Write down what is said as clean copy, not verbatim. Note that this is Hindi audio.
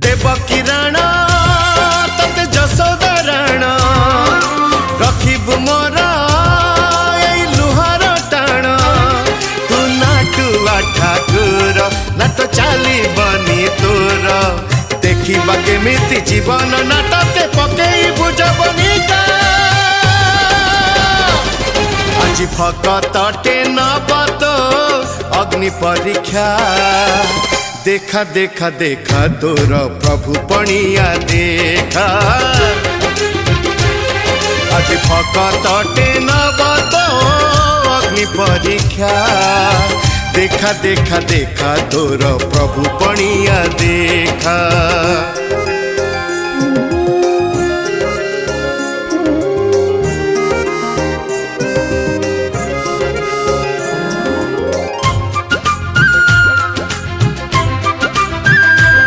देवकी राणा तते जसोदा राणा रखिबु मोर लुहार टाण तू नाटुआ ठाकुर नाट चली बनी तोर देखा केमिति जीवन नाटके पकई बुझबनी आज भगतटे नबत अग्नि परीक्षा देखा देखा देखा तोर प्रभु पणिया देखा आज भगतटे नबत अग्नि परीक्षा देखा देखा देखा तोर प्रभु पणिया देखा।